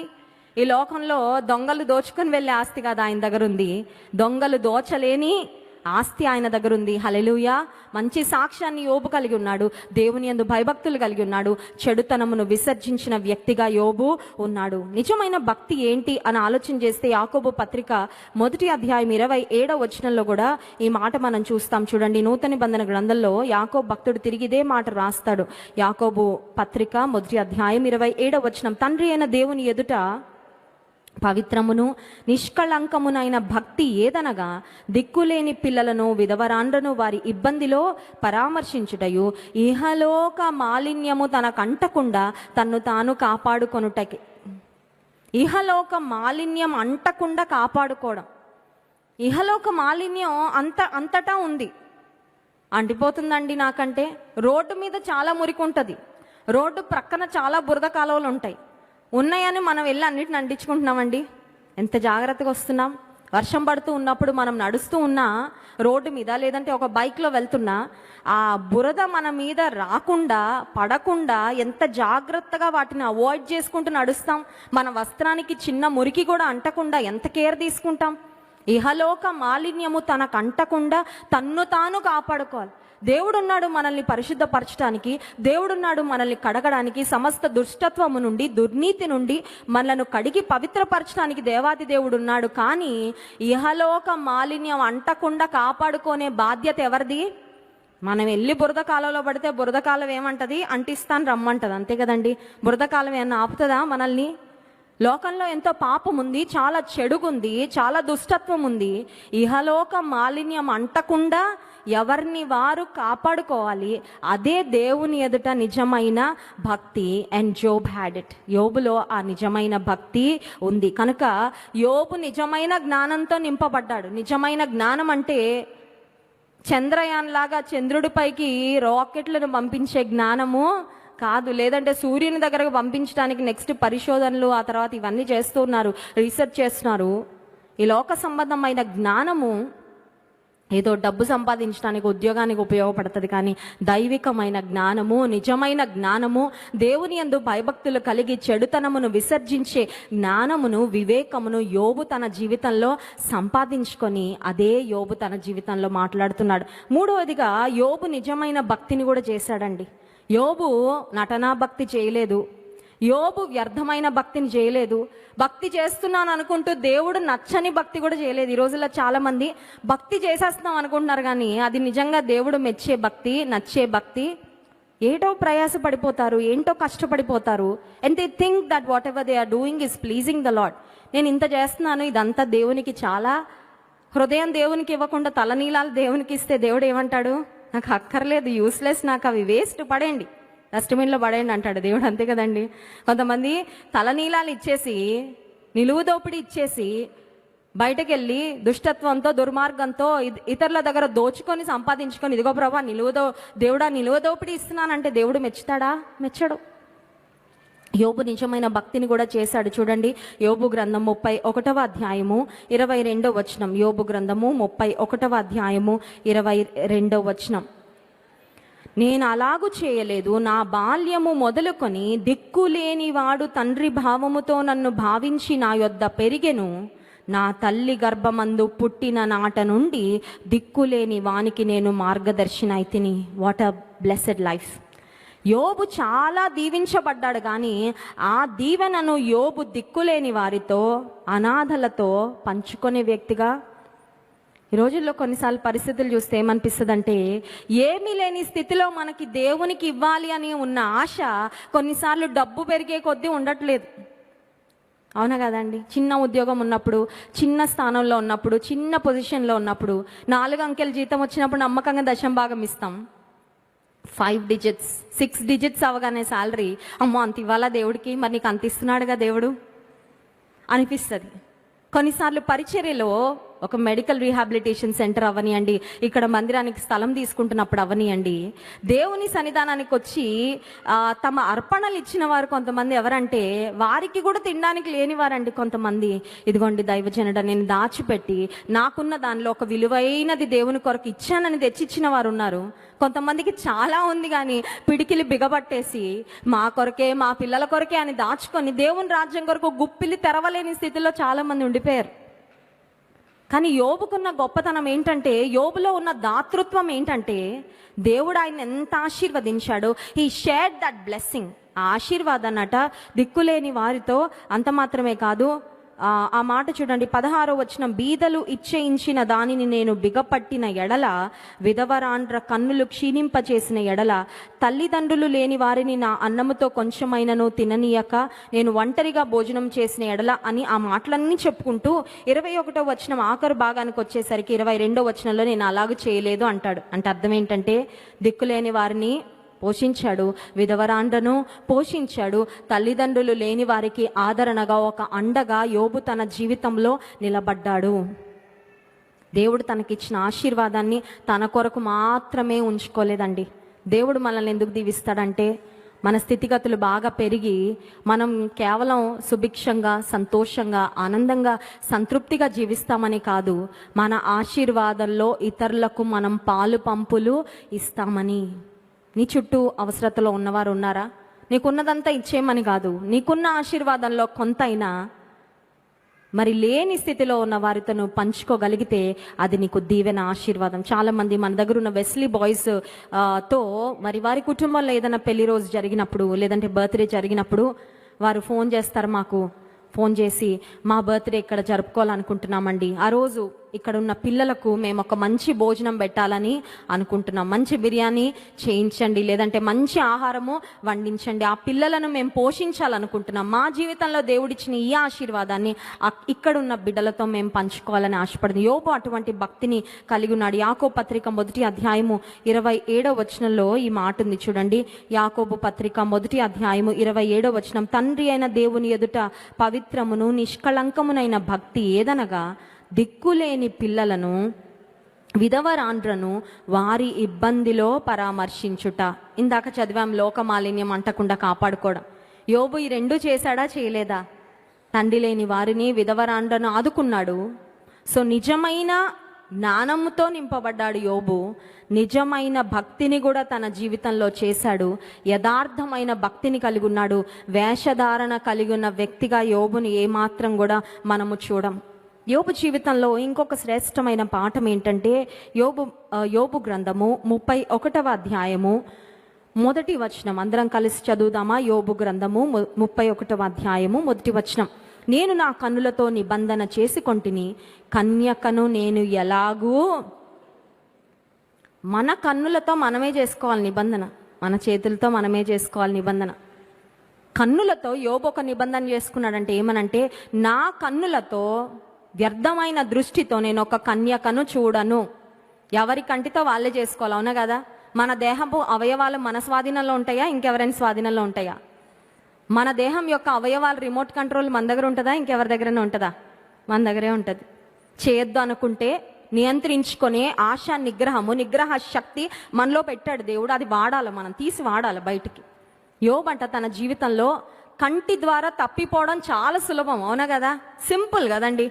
ఈ లోకంలో దొంగలు దోచుకొని వెళ్ళే ఆస్తి కాదు ఆయన దగ్గర ఉంది. దొంగలు దోచలేని ఆస్తి ఆయన దగ్గర ఉంది. హల్లెలూయా. మంచి సాక్ష్యాన్ని యోబు కలిగి ఉన్నాడు. దేవుని యందు భయభక్తులు కలిగి ఉన్నాడు. చెడుతనమును విసర్జించిన వ్యక్తిగా యోబు ఉన్నాడు. నిజమైన భక్తి ఏంటి అని ఆలోచన చేస్తే యాకోబు పత్రిక 1వ అధ్యాయం 27వ వచనంలో కూడా ఈ మాట మనం చూస్తాం. చూడండి, నూతన నిబంధన గ్రంథంలో యాకోబు భక్తుడు తిరిగి ఇదే మాట రాస్తాడు. యాకోబు పత్రిక 1వ అధ్యాయం 27వ వచనం. తండ్రి అయిన దేవుని ఎదుట పవిత్రమును నిష్కళంకమునైన భక్తి ఏదనగా దిక్కులేని పిల్లలను, విధవరాండ్రను వారి ఇబ్బందిలో పరామర్శించుటయు, ఇహలోక మాలిన్యము తనకంటకుండా తన్ను తాను కాపాడుకొనుటకి. ఇహలోక మాలిన్యం అంటకుండా కాపాడుకోవడం. ఇహలోక మాలిన్యం అంతటా ఉంది. అంటిపోతుందండి. నాకంటే రోడ్డు మీద చాలా మురికి ఉంటుంది, రోడ్డు ప్రక్కన చాలా బురద కాలువలు ఉంటాయి. ఉన్నాయని మనం వెళ్ళి అన్నిటిని అంటించుకుంటున్నామండి. ఎంత జాగ్రత్తగా వస్తున్నాం. వర్షం పడుతూ ఉన్నప్పుడు మనం నడుస్తూ ఉన్నా రోడ్డు మీద, లేదంటే ఒక బైక్లో వెళ్తున్నా, ఆ బురద మన మీద రాకుండా, పడకుండా ఎంత జాగ్రత్తగా వాటిని అవాయిడ్ చేసుకుంటూ నడుస్తాం. మన వస్త్రానికి చిన్న మురికి కూడా అంటకుండా ఎంత కేర్ తీసుకుంటాం. ఇహలోక మాలిన్యము తనకు అంటకుండా తన్ను తాను కాపాడుకోవాలి. దేవుడున్నాడు మనల్ని పరిశుద్ధపరచడానికి, దేవుడున్నాడు మనల్ని కడగడానికి, సమస్త దుష్టత్వము నుండి, దుర్నీతి నుండి మనలను కడిగి పవిత్రపరచడానికి దేవాది దేవుడు ఉన్నాడు. కానీ ఇహలోక మాలిన్యం అంటకుండా కాపాడుకునే బాధ్యత ఎవరిది? మనం వెళ్ళి బురద కాలంలో పడితే బురద కాలం ఏమంటది? అంటిస్తాను రమ్మంటది. అంతే కదండి. బురద కాలం ఏమన్నా ఆపుతుందా మనల్ని? లోకంలో ఎంతో పాపం ఉంది, చాలా చెడుగుంది, చాలా దుష్టత్వం ఉంది. ఇహలోక మాలిన్యం అంటకుండా ఎవరిని వారు కాపాడుకోవాలి. అదే దేవుని ఎదుట నిజమైన భక్తి. And Job had it. యోబులో ఆ నిజమైన భక్తి ఉంది. కనుక యోబు నిజమైన జ్ఞానంతో నింపబడ్డాడు. నిజమైన జ్ఞానం అంటే చంద్రయాన్ లాగా చంద్రుడిపైకి రాకెట్లను పంపించే జ్ఞానము కాదు, లేదంటే సూర్యుని దగ్గరకు పంపించడానికి నెక్స్ట్ పరిశోధనలు, ఆ తర్వాత ఇవన్నీ చేస్తున్నారు, రీసెర్చ్ చేస్తున్నారు. ఈ లోక సంబంధమైన జ్ఞానము ఏదో డబ్బు సంపాదించడానికి, ఉద్యోగానికి ఉపయోగపడుతుంది. కానీ దైవికమైన జ్ఞానము, నిజమైన జ్ఞానము, దేవుని యందు భయభక్తులు కలిగి చెడుతనమును విసర్జించే జ్ఞానమును, వివేకమును యోబు తన జీవితంలో సంపాదించుకొని అదే యోబు తన జీవితంలో మాట్లాడుతున్నాడు. మూడవదిగా యోబు నిజమైన భక్తిని కూడా చేశాడండి. యోబు నటనా భక్తి చేయలేదు. యోబు వ్యర్థమైన భక్తిని చేయలేదు. భక్తి చేస్తున్నాను అనుకుంటూ దేవుడు నచ్చని భక్తి కూడా చేయలేదు. ఈ రోజుల్లో చాలా మంది భక్తి చేసేస్తున్నాం అనుకుంటున్నారు, కానీ అది నిజంగా దేవుడు మెచ్చే భక్తి, నచ్చే భక్తి ఏటో ప్రయాస పడిపోతారు, ఏంటో కష్టపడిపోతారు. And they think that whatever they are doing is pleasing the Lord. నేను ఇంత చేస్తున్నాను, ఇదంతా దేవునికి చాలా, హృదయం దేవునికి ఇవ్వకుండా తలనీలాలు దేవునికి ఇస్తే దేవుడు ఏమంటాడు? నాకు అక్కర్లేదు, యూస్లెస్, నాకు అవి వేస్ట్, పడేయండి, డస్ట్బిన్లో పడేయండి అంటాడు దేవుడు. అంతే కదండి. కొంతమంది తలనీలాలు ఇచ్చేసి, నిలువు దోపిడీ ఇచ్చేసి, బయటకు వెళ్ళి దుష్టత్వంతో దుర్మార్గంతో ఇతరుల దగ్గర దోచుకొని సంపాదించుకొని, ఇదిగో ప్రభా దేవుడా నిలువ దోపిడీ ఇస్తున్నానంటే దేవుడు మెచ్చుతాడా? మెచ్చడు. యోబు నిజమైన భక్తిని కూడా చేశాడు. చూడండి, యోబు గ్రంథం 31వ అధ్యాయము 22వ వచనం. యోబు గ్రంథము 31వ అధ్యాయము 22వ వచనం. నేను అలాగు చేయలేదు, నా బాల్యము మొదలుకొని దిక్కులేని వాడు తండ్రి భావముతో నన్ను భావించి నా యొద్ద పెరిగెను. నా తల్లి గర్భమందు పుట్టిన నాట నుండి దిక్కులేని వానికి నేను మార్గదర్శిని అయితిని. What a blessed life. యోబు చాలా దీవించబడ్డాడు, కానీ ఆ దీవెనను యోబు దిక్కులేని వారితో, అనాథలతో పంచుకునే వ్యక్తిగా. ఈ రోజుల్లో కొన్నిసార్లు పరిస్థితులు చూస్తే ఏమనిపిస్తుంది అంటే, ఏమీ లేని స్థితిలో మనకి దేవునికి ఇవ్వాలి అని ఉన్న ఆశ కొన్నిసార్లు డబ్బు పెరిగే కొద్దీ ఉండట్లేదు. అవునా కదండి? చిన్న ఉద్యోగం ఉన్నప్పుడు, చిన్న స్థానంలో ఉన్నప్పుడు, చిన్న పొజిషన్లో ఉన్నప్పుడు, 4 అంకెల జీతం వచ్చినప్పుడు నమ్మకంగా దశం భాగం ఇస్తాం. 5 డిజిట్స్ 6 డిజిట్స్ అవగానే శాలరీ, అమ్మో అంత ఇవ్వాలా దేవుడికి, మరి నీకు అంత ఇస్తున్నాడుగా దేవుడు అనిపిస్తుంది. కొన్నిసార్లు పరిచర్యలో ఒక మెడికల్ రీహాబిలిటేషన్ సెంటర్ అవనియండి, ఇక్కడ మందిరానికి స్థలం తీసుకుంటున్నప్పుడు అవనియండి, దేవుని సన్నిధానానికి వచ్చి తమ అర్పణలు ఇచ్చిన వారు కొంతమంది ఎవరంటే, వారికి కూడా తినడానికి లేనివారండి కొంతమంది. ఇదిగోండి దైవజనుడ, నేను దాచిపెట్టి నాకున్న దానిలో ఒక విలువైనది దేవుని కొరకు ఇచ్చానని తెచ్చిచ్చిన వారు ఉన్నారు. కొంతమందికి చాలా ఉంది కానీ పిడికిలి బిగబట్టేసి మా కొరకే, మా పిల్లల కొరకే అని దాచుకొని దేవుని రాజ్యం కొరకు గుప్పిలి తెరవలేని స్థితిలో చాలామంది ఉండిపోయారు. కానీ యోబుకున్న గొప్పతనం ఏంటంటే, యోబులో ఉన్న దాతృత్వం ఏంటంటే, దేవుడు ఆయన ఎంత ఆశీర్వదించాడో, హీ షేర్డ్ దట్ బ్లెస్సింగ్. ఆ ఆశీర్వాదాన్నట దిక్కులేని వారితో. అంత మాత్రమే కాదు, ఆ మాట చూడండి, 16వ వచనం. బీదలు ఇచ్చేయించిన దానిని నేను బిగపట్టిన ఎడల, విధవరాండ్ర కన్నులు క్షీణింపచేసిన ఎడల, తల్లిదండ్రులు లేని వారిని నా అన్నముతో కొంచెమైనను తిననీయక నేను ఒంటరిగా భోజనం చేసిన ఎడల అని ఆ మాటలన్నీ చెప్పుకుంటూ 21వ వచనం ఆఖరు భాగానికి వచ్చేసరికి 22వ వచనంలో నేను అలాగూ చేయలేదు అంటాడు. అంటే అర్థం ఏంటంటే, దిక్కులేని వారిని పోషించాడు, విధవరాండ్రను పోషించాడు, తల్లిదండ్రులు లేని వారికి ఆదరణగా, ఒక అండగా యోబు తన జీవితంలో నిలబడ్డాడు. దేవుడు తనకిచ్చిన ఆశీర్వాదాన్ని తన కొరకు మాత్రమే ఉంచుకోలేదండి. దేవుడు మనల్ని ఎందుకు దీవిస్తాడంటే, మన స్థితిగతులు బాగా పెరిగి మనం కేవలం సుభిక్షంగా, సంతోషంగా, ఆనందంగా, సంతృప్తిగా జీవిస్తామని కాదు, మన ఆశీర్వాదంలో ఇతరులకు మనం పాలు పంపులు ఇస్తామని. నీ చుట్టూ అవసరతలో ఉన్నవారు ఉన్నారా? నీకున్నదంతా ఇచ్చేయమని కాదు, నీకున్న ఆశీర్వాదంలో కొంత అయినా మరి లేని స్థితిలో ఉన్న వారితో నువ్వు పంచుకోగలిగితే అది నీకు దీవెన, ఆశీర్వాదం. చాలామంది మన దగ్గర ఉన్న వెస్లీ బాయ్స్ తో మరి వారి కుటుంబంలో ఏదైనా పెళ్లి రోజు జరిగినప్పుడు, లేదంటే బర్త్డే జరిగినప్పుడు వారు ఫోన్ చేస్తారు, మాకు ఫోన్ చేసి, మా బర్త్డే ఇక్కడ జరుపుకోవాలనుకుంటున్నామండి, ఆ రోజు ఇక్కడ ఉన్న పిల్లలకు మేము ఒక మంచి భోజనం పెట్టాలని అనుకుంటున్నాం, మంచి బిర్యానీ చేయించండి, లేదంటే మంచి ఆహారము వండించండి, ఆ పిల్లలను మేము పోషించాలనుకుంటున్నాం, మా జీవితంలో దేవుడిచ్చిన ఈ ఆశీర్వాదాన్ని ఇక్కడున్న బిడ్డలతో మేము పంచుకోవాలని ఆశపడింది. యోబు అటువంటి భక్తిని కలిగి ఉన్నాడు. యాకోబు పత్రిక 1వ అధ్యాయము 27వ వచనంలో ఈ మాట ఉంది చూడండి. యాకోబు పత్రిక 1వ అధ్యాయము 27వ వచనం. తండ్రి అయిన దేవుని ఎదుట పవిత్రమును నిష్కళంకమునైన భక్తి ఏదనగా, దిక్కులేని పిల్లలను, విధవరాండ్రను వారి ఇబ్బందిలో పరామర్శించుట. ఇందాక చదివాం, లోకమాలిన్యం అంటకుండా కాపాడుకోవడం. యోబు ఈ 2 చేశాడా? చేయలేదా? తండ్రి లేని వారిని, విధవరాండ్రను ఆదుకున్నాడు. సో నిజమైన జ్ఞానంతో నింపబడ్డాడు యోబు. నిజమైన భక్తిని కూడా తన జీవితంలో చేశాడు. యథార్థమైన భక్తిని కలిగి ఉన్నాడు. వేషధారణ కలిగి ఉన్న వ్యక్తిగా యోబుని ఏమాత్రం కూడా మనము చూడం. యోబు జీవితంలో ఇంకొక శ్రేష్టమైన పాఠం ఏంటంటే, యోబు గ్రంథము 31వ అధ్యాయము 1వ వచనం. అందరం కలిసి చదువుదామా? యోబు గ్రంథము 31వ అధ్యాయము 1వ వచనం. నేను నా కన్నులతో నిబంధన చేసుకొంటిని, కన్యకను నేను ఎలాగూ. మన కన్నులతో మనమే చేసుకోవాలి నిబంధన. మన చేతులతో మనమే చేసుకోవాలి నిబంధన. కన్నులతో యోబు ఒక నిబంధన చేసుకున్నాడంటే ఏమనంటే, నా కన్నులతో వ్యర్థమైన దృష్టితో నేను ఒక కన్యకను చూడను. ఎవరి కంటితో వాళ్ళే చేసుకోవాలి, అవునా కదా? మన దేహపు అవయవాలు మన స్వాధీనంలో ఉంటాయా, ఇంకెవరైనా స్వాధీనంలో ఉంటాయా? మన దేహం యొక్క అవయవాలు రిమోట్ కంట్రోల్ మన దగ్గర ఉంటుందా, ఇంకెవరి దగ్గరైనా ఉంటుందా? మన దగ్గరే ఉంటుంది. చేయొద్దు అనుకుంటే నియంత్రించుకునే ఆశ, నిగ్రహ శక్తి మనలో పెట్టాడు దేవుడు. అది వాడాలి, మనం తీసి వాడాలి బయటికి. యోబంట తన జీవితంలో కంటి ద్వారా తప్పిపోవడం చాలా సులభం, అవునా కదా? సింపుల్ కదండి.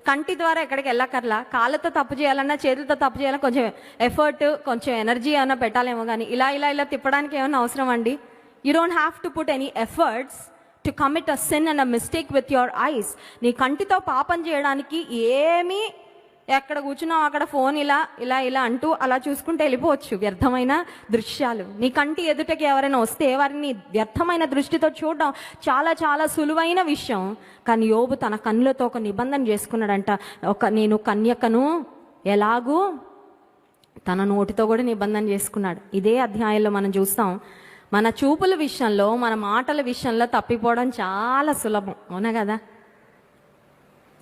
కంటి ద్వారా ఎక్కడికి వెళ్ళక్కర్లా. కాళ్ళతో తప్పు చేయాలన్నా, చేతులతో తప్పు చేయాలన్నా కొంచెం ఎఫర్ట్, కొంచెం ఎనర్జీ ఏమైనా పెట్టాలేమో. కానీ ఇలా తిప్పడానికి ఏమైనా అవసరం అండి? You don't have to put any efforts to commit a sin and a mistake with your eyes. నీ కంటితో పాపం చేయడానికి ఏమీ, ఎక్కడ కూర్చున్నావు అక్కడ ఫోన్ ఇలా అంటూ అలా చూసుకుంటూ వెళ్ళిపోవచ్చు. వ్యర్థమైన దృశ్యాలు నీ కంటి ఎదుటకి ఎవరైనా వస్తే వారిని వ్యర్థమైన దృష్టితో చూడడం చాలా చాలా సులువైన విషయం. కానీ యోబు తన కన్నులతో ఒక నిబంధన చేసుకున్నాడంట. నేను కన్యకను ఎలాగూ తన నోటితో కూడా నిబంధన చేసుకున్నాడు. ఇదే అధ్యాయంలో మనం చూస్తాం. మన చూపుల విషయంలో, మన మాటల విషయంలో తప్పిపోవడం చాలా సులభం, అవునా కదా?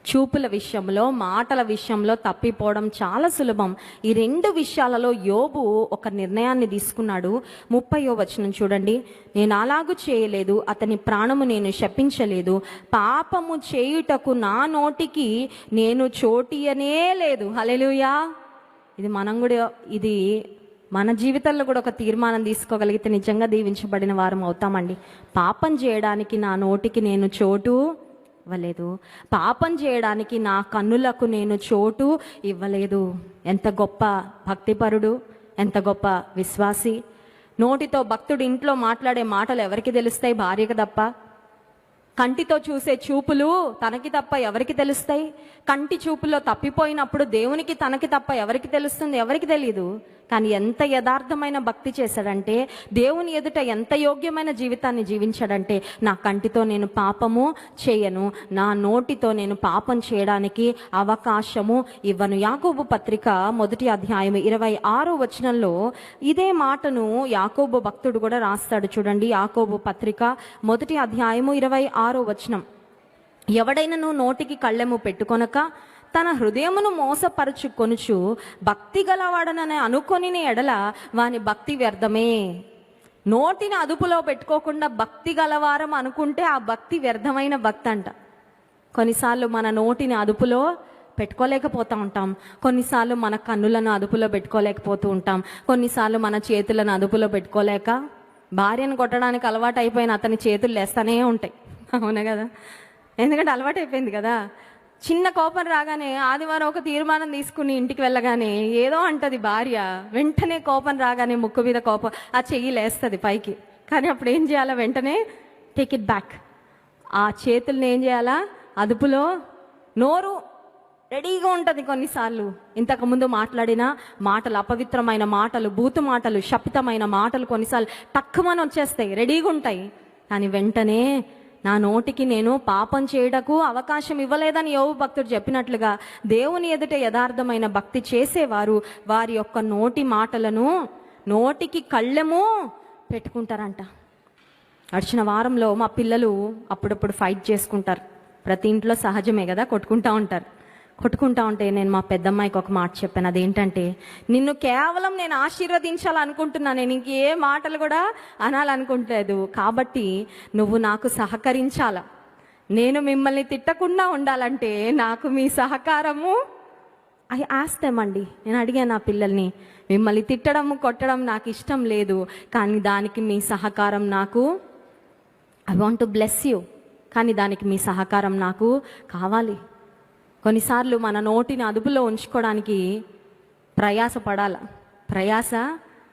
చూపుల విషయంలో, మాటల విషయంలో తప్పిపోవడం చాలా సులభం. ఈ రెండు విషయాలలో యోబు ఒక నిర్ణయాన్ని తీసుకున్నాడు. 30వ వచనం చూడండి. నేను అలాగూ చేయలేదు, అతని ప్రాణము నేను శపించలేదు, పాపము చేయుటకు నా నోటికి నేను చోటియనే లేదు. హల్లెలూయా. ఇది మన జీవితంలో కూడా ఒక తీర్మానం తీసుకోగలిగితే నిజంగా దీవించబడిన వారం అవుతామండి. పాపం చేయడానికి నా నోటికి నేను చోటు ఇవ్వలేదు, పాపం చేయడానికి నా కన్నులకు నేను చోటు ఇవ్వలేదు. ఎంత గొప్ప భక్తిపరుడు, ఎంత గొప్ప విశ్వాసి. నోటితో భక్తుడు ఇంట్లో మాట్లాడే మాటలు ఎవరికి తెలుస్తాయి? భార్యకు తప్ప. కంటితో చూసే చూపులు తనకి తప్ప ఎవరికి తెలుస్తాయి? కంటి చూపులో తప్పిపోయినప్పుడు దేవునికి తనకి తప్ప ఎవరికి తెలుస్తుంది? ఎవరికి తెలియదు. కానీ ఎంత యథార్థమైన భక్తి చేశాడంటే, దేవుని ఎదుట ఎంత యోగ్యమైన జీవితాన్ని జీవించాడంటే, నా కంటితో నేను పాపము చేయను, నా నోటితో నేను పాపం చేయడానికి అవకాశము ఇవ్వను. యాకోబు పత్రిక 1వ అధ్యాయం 26వ వచనంలో ఇదే మాటను యాకోబు భక్తుడు కూడా రాస్తాడు. చూడండి, యాకోబు పత్రిక 1వ అధ్యాయము 26వ వచనం. ఎవడైనను నోటికి కళ్ళెము పెట్టుకొనక తన హృదయమును మోసపరుచుకొనుచు భక్తి గలవాడనని అనుకొని ఎడల వాని భక్తి వ్యర్థమే. నోటిని అదుపులో పెట్టుకోకుండా భక్తి గలవారం అనుకుంటే ఆ భక్తి వ్యర్థమైన భక్తి అంట. కొన్నిసార్లు మన నోటిని అదుపులో పెట్టుకోలేకపోతూ ఉంటాం, కొన్నిసార్లు మన కన్నులను అదుపులో పెట్టుకోలేకపోతూ ఉంటాం, కొన్నిసార్లు మన చేతులను అదుపులో పెట్టుకోలేక భార్యను కొట్టడానికి అలవాటు అయిపోయిన అతని చేతులు లేస్తూనే ఉంటాయి, అవునా కదా? ఎందుకంటే అలవాటు అయిపోయింది కదా. చిన్న కోపం రాగానే, ఆదివారం ఒక తీర్మానం తీసుకుని ఇంటికి వెళ్ళగానే ఏదో అంటది భార్య, వెంటనే కోపం రాగానే ముక్కు మీద కోపం, ఆ చెయ్యి లేస్తుంది పైకి. కానీ అప్పుడు ఏం చేయాలా? వెంటనే టేక్ ఇట్ బ్యాక్. ఆ చేతుల్ని ఏం చేయాలా? అదుపులో. నోరు రెడీగా ఉంటుంది. కొన్నిసార్లు ఇంతకుముందు మాట్లాడిన మాటలు, అపవిత్రమైన మాటలు, బూతు మాటలు, శపితమైన మాటలు కొన్నిసార్లు తక్కువని వచ్చేస్తాయి, రెడీగా ఉంటాయి. కానీ వెంటనే నా నోటికి నేను పాపం చేయటకు అవకాశం ఇవ్వలేదని యోబు భక్తుడు చెప్పినట్లుగా, దేవుని ఎదుట యథార్థమైన భక్తి చేసేవారు వారి యొక్క నోటి మాటలను నోటికి కళ్ళెము పెట్టుకుంటారంట. గడిచిన వారంలో మా పిల్లలు అప్పుడప్పుడు ఫైట్ చేసుకుంటారు. ప్రతి ఇంట్లో సహజమే కదా, కొట్టుకుంటూ ఉంటే నేను మా పెద్దమ్మాయికి ఒక మాట చెప్పాను. అదేంటంటే, నిన్ను కేవలం నేను ఆశీర్వదించాలనుకుంటున్నాను, నేను ఇంకే మాటలు కూడా అనాలనుకుంటలేదు. కాబట్టి నువ్వు నాకు సహకరించాల. నేను మిమ్మల్ని తిట్టకుండా ఉండాలంటే నాకు మీ సహకారము ఆస్తేమండి. నేను అడిగాను నా పిల్లల్ని, మిమ్మల్ని తిట్టడం కొట్టడం నాకు ఇష్టం లేదు, కానీ దానికి మీ సహకారం నాకు, I want to bless you, కానీ దానికి మీ సహకారం నాకు కావాలి. కొన్నిసార్లు మన నోటిని అదుపులో ఉంచుకోవడానికి ప్రయాస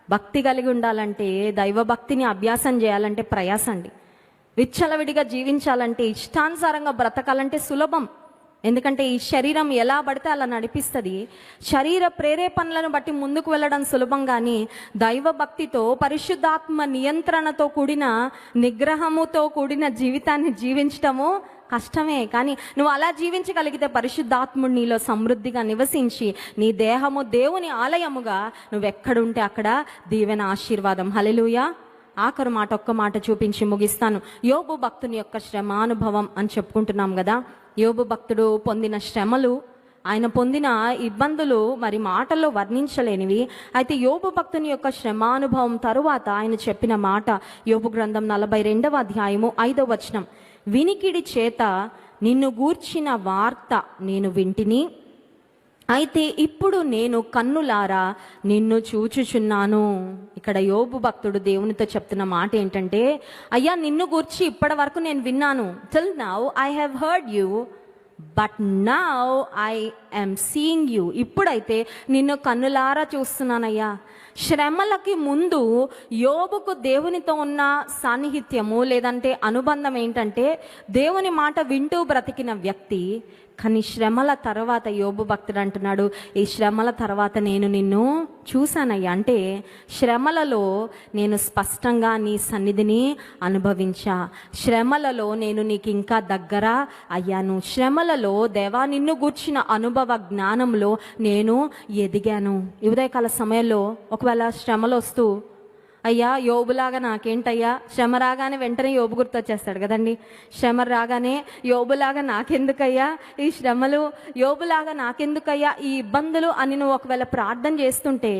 భక్తి కలిగి ఉండాలంటే, దైవభక్తిని అభ్యాసం చేయాలంటే ప్రయాస అండి. విచ్చలవిడిగా జీవించాలంటే, ఇష్టానుసారంగా బ్రతకాలంటే సులభం. ఎందుకంటే ఈ శరీరం ఎలా పడితే అలా నడిపిస్తుంది. శరీర ప్రేరేపణలను బట్టి ముందుకు వెళ్ళడం సులభం, కానీ దైవభక్తితో, పరిశుద్ధాత్మ నియంత్రణతో కూడిన, నిగ్రహముతో కూడిన జీవితాన్ని జీవించటము కష్టమే. కానీ నువ్వు అలా జీవించగలిగితే పరిశుద్ధాత్ముడు నీలో సమృద్ధిగా నివసించి నీ దేహము దేవుని ఆలయముగా నువ్వెక్కడుంటే అక్కడ దీవెన, ఆశీర్వాదం. హల్లెలూయా. ఆఖరు మాట, ఒక్క మాట చూపించి ముగిస్తాను. యోబు భక్తుని యొక్క శ్రమానుభవం అని చెప్పుకుంటున్నాం కదా. యోబు భక్తుడు పొందిన శ్రమలు, ఆయన పొందిన ఇబ్బందులు మరి మాటల్లో వర్ణించలేనివి. అయితే యోబు భక్తుని యొక్క శ్రమానుభవం తరువాత ఆయన చెప్పిన మాట, యోబు గ్రంథం 42వ అధ్యాయము 5వ వచనం, వినికిడి చేత నిన్ను గూర్చిన వార్త నేను వింటిని, అయితే ఇప్పుడు నేను కన్నులారా నిన్ను చూచుచున్నాను. ఇక్కడ యోబు భక్తుడు దేవునితో చెప్తున్న మాట ఏంటంటే, అయ్యా నిన్ను గూర్చి ఇప్పటి వరకు నేను విన్నాను, till now I have heard you, but now I am seeing you. ఇప్పుడైతే నిన్ను కన్నులారా చూస్తున్నానయ్యా. శ్రమలకి ముందు యోబుకు దేవునితో ఉన్న సాన్నిహిత్యము లేదంటే అనుబంధం ఏంటంటే దేవుని మాట వింటూ బ్రతికిన వ్యక్తి. కానీ శ్రమల తర్వాత యోబు భక్తుడు అంటున్నాడు, ఈ శ్రమల తర్వాత నేను నిన్ను చూశానయ్యా. అంటే శ్రమలలో నేను స్పష్టంగా నీ సన్నిధిని అనుభవించా, శ్రమలలో నేను నీకు ఇంకా దగ్గర అయ్యాను, శ్రమలలో దేవా నిన్ను గూర్చిన అనుభవ జ్ఞానంలో నేను ఎదిగాను. ఈ ఉదయకాల సమయంలో ఒకవేళ శ్రమలు వస్తూ, అయ్యా యోబులాగా నాకేంటయ్యా, శ్రమ రాగానే వెంటనే యోబు గుర్తొచ్చేస్తాడు కదండి. శ్రమ రాగానే యోబులాగా నాకెందుకయ్యా ఈ శ్రమలు, యోబులాగా నాకెందుకయ్యా ఈ ఇబ్బందులు అని నువ్వు ఒకవేళ ప్రార్థన చేస్తుంటే,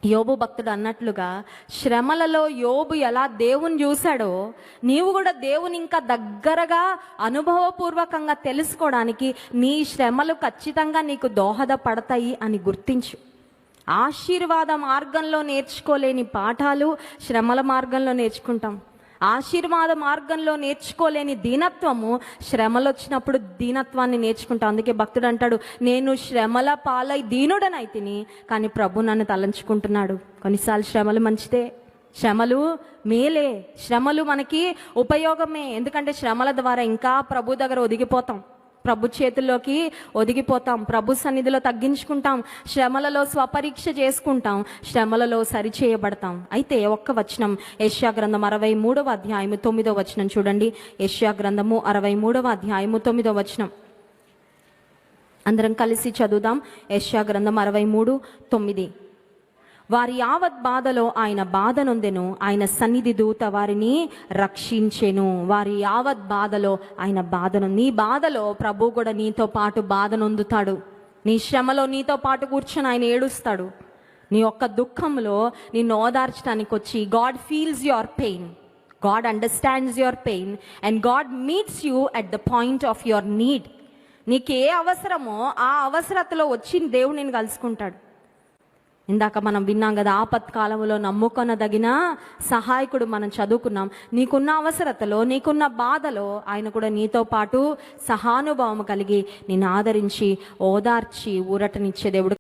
యోబు భక్తుడు అన్నట్లుగా శ్రమలలో యోబు ఎలా దేవుని చూశాడో నీవు కూడా దేవుని ఇంకా దగ్గరగా అనుభవపూర్వకంగా తెలుసుకోవడానికి నీ శ్రమలు ఖచ్చితంగా నీకు దోహదపడతాయి అని గుర్తించు. ఆశీర్వాద మార్గంలో నేర్చుకోలేని పాఠాలు శ్రమల మార్గంలో నేర్చుకుంటాం. ఆశీర్వాద మార్గంలో నేర్చుకోలేని దీనత్వము శ్రమలు వచ్చినప్పుడు దీనత్వాన్ని నేర్చుకుంటాం. అందుకే భక్తుడు అంటాడు, నేను శ్రమల పాలై దీనుడనైతిని, కానీ ప్రభు నన్ను తలంచుకుంటున్నాడు. కొన్నిసార్లు శ్రమలు మంచిదే, శ్రమలు మేలే, శ్రమలు మనకి ఉపయోగమే. ఎందుకంటే శ్రమల ద్వారా ఇంకా ప్రభు దగ్గర ఒదిగిపోతాం, ప్రభు చేతుల్లోకి ఒదిగిపోతాం, ప్రభు సన్నిధిలో తగ్గించుకుంటాం, శ్రమలలో స్వపరీక్ష చేసుకుంటాం, శ్రమలలో సరిచేయబడతాం. అయితే ఒక్క వచనం, యెషయా గ్రంథం 63వ అధ్యాయము 9వ వచనం చూడండి. యెషయా గ్రంథము 63వ అధ్యాయము 9వ వచనం అందరం కలిసి చదువుదాం. యెషయా గ్రంథం 63:9, వారి యావత్ బాధలో ఆయన బాధ నొందెను, ఆయన సన్నిధి దూత వారిని రక్షించెను. వారి యావత్ బాధలో ఆయన బాధను, నీ బాధలో ప్రభు కూడా నీతో పాటు బాధ నొందుతాడు. నీ శ్రమలో నీతో పాటు కూర్చొని ఆయన ఏడుస్తాడు. నీ యొక్క దుఃఖంలో నిన్ను ఓదార్చడానికి వచ్చి, God feels your pain, God understands your pain and God meets you at the point of your need. నీకు ఏ అవసరమో ఆ అవసరతలో వచ్చి దేవుడు నేను కలుసుకుంటాడు. ఇందాక మనం విన్నాం కదా, ఆపత్కాలంలో నమ్ముకొనదగిన సహాయకుడు మనం చదువుకున్నాం. నీకున్న అవసరతలో, నీకున్న బాధలో ఆయన కూడా నీతో పాటు సహానుభవం కలిగి నిన్ను ఆదరించి ఓదార్చి ఊరటనిచ్చే దేవుడు.